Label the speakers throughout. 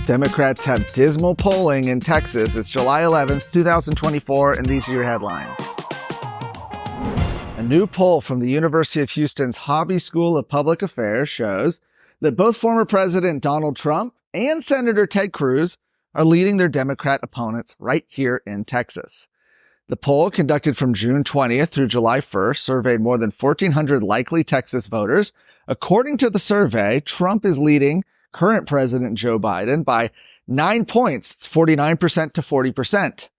Speaker 1: Democrats have dismal polling in Texas. It's July 11th, 2024, and these are your headlines. A new poll from the University of Houston's Hobby School of Public Affairs shows that both former President Donald Trump and Senator Ted Cruz are leading their Democrat opponents right here in Texas. The poll, conducted from June 20th through July 1st, surveyed more than 1,400 likely Texas voters. According to the survey, Trump is leading current President Joe Biden by 9 points. It's 49% to 40%.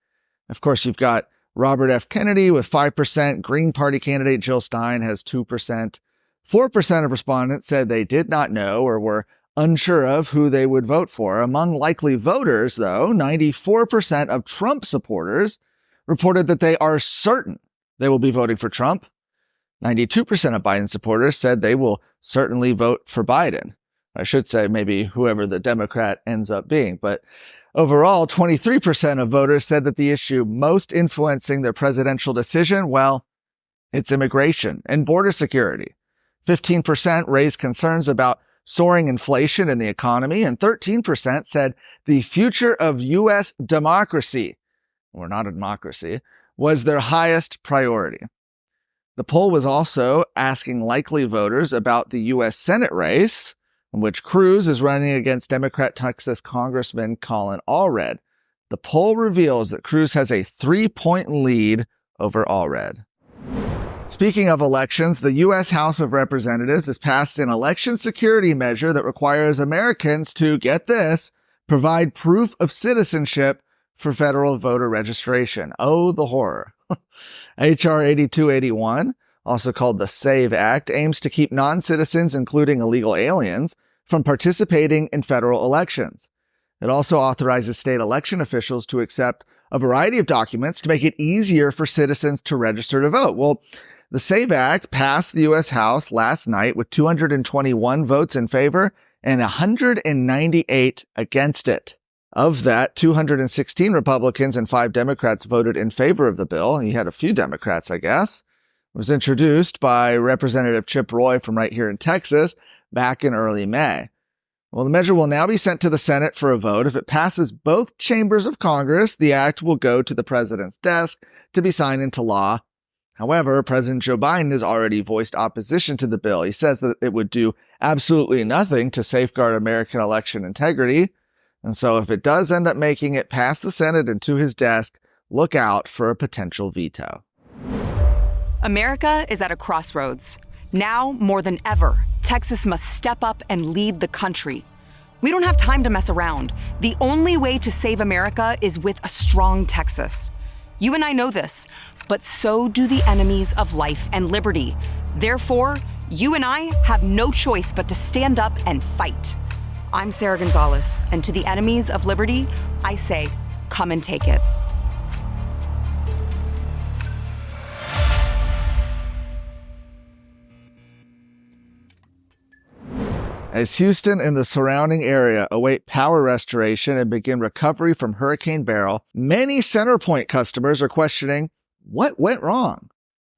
Speaker 1: Of course, you've got Robert F. Kennedy with 5%. Green Party candidate Jill Stein has 2%. 4% of respondents said they did not know or were unsure of who they would vote for. Among likely voters, though, 94% of Trump supporters reported that they are certain they will be voting for Trump. 92% of Biden supporters said they will certainly vote for Biden. I should say maybe whoever the Democrat ends up being. But overall, 23% of voters said that the issue most influencing their presidential decision, well, it's immigration and border security. 15% raised concerns about soaring inflation in the economy, and 13% said the future of U.S. democracy, or not a democracy, was their highest priority. The poll was also asking likely voters about the U.S. Senate race, in which Cruz is running against Democrat Texas Congressman Colin Allred. The poll reveals that Cruz has a 3-point lead over Allred. Speaking of elections, the U.S. House of Representatives has passed an election security measure that requires Americans to, get this, provide proof of citizenship for federal voter registration. Oh, the horror. H.R. 8281, also called the SAVE Act, aims to keep non-citizens, including illegal aliens, from participating in federal elections. It also authorizes state election officials to accept a variety of documents to make it easier for citizens to register to vote. Well, the SAVE Act passed the U.S. House last night with 221 votes in favor and 198 against it. Of that, 216 Republicans and 5 Democrats voted in favor of the bill, and you had a few Democrats, I guess. It was introduced by Representative Chip Roy from right here in Texas back in early May. Well, the measure will now be sent to the Senate for a vote. If it passes both chambers of Congress, the act will go to the president's desk to be signed into law. However, President Joe Biden has already voiced opposition to the bill. He says that it would do absolutely nothing to safeguard American election integrity. And so if it does end up making it past the Senate and to his desk, look out for a potential veto.
Speaker 2: America is at a crossroads. Now, more than ever, Texas must step up and lead the country. We don't have time to mess around. The only way to save America is with a strong Texas. You and I know this, but so do the enemies of life and liberty. Therefore, you and I have no choice but to stand up and fight. I'm Sarah Gonzalez, and to the enemies of liberty, I say, come and take it.
Speaker 1: As Houston and the surrounding area await power restoration and begin recovery from Hurricane Beryl, many CenterPoint customers are questioning what went wrong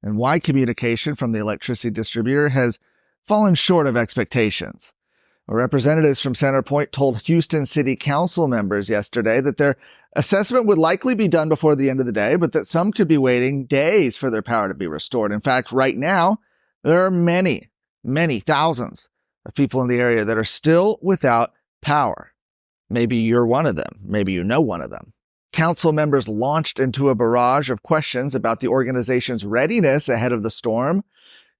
Speaker 1: and why communication from the electricity distributor has fallen short of expectations. Representatives from CenterPoint told Houston City Council members yesterday that their assessment would likely be done before the end of the day, but that some could be waiting days for their power to be restored. In fact, right now, there are many thousands of people in the area that are still without power. Maybe you're one of them. Maybe you know one of them. Council members launched into a barrage of questions about the organization's readiness ahead of the storm.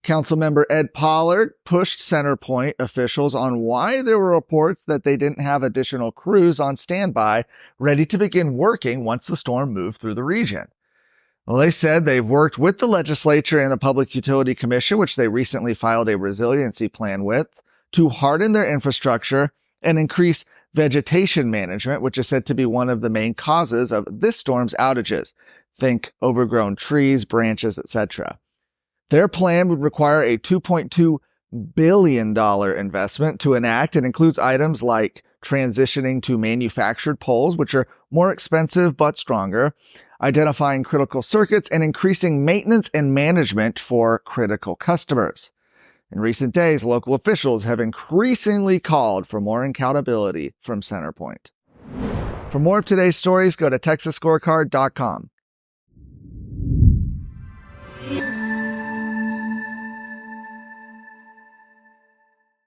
Speaker 1: Councilmember Ed Pollard pushed CenterPoint officials on why there were reports that they didn't have additional crews on standby ready to begin working once the storm moved through the region. Well, they said they've worked with the legislature and the Public Utility Commission, which they recently filed a resiliency plan with, to harden their infrastructure and increase vegetation management, which is said to be one of the main causes of this storm's outages. Think overgrown trees, branches, etc. Their plan would require a $2.2 billion investment to enact and includes items like transitioning to manufactured poles, which are more expensive but stronger, identifying critical circuits, and increasing maintenance and management for critical customers. In recent days, local officials have increasingly called for more accountability from CenterPoint. For more of today's stories, go to TexasScorecard.com.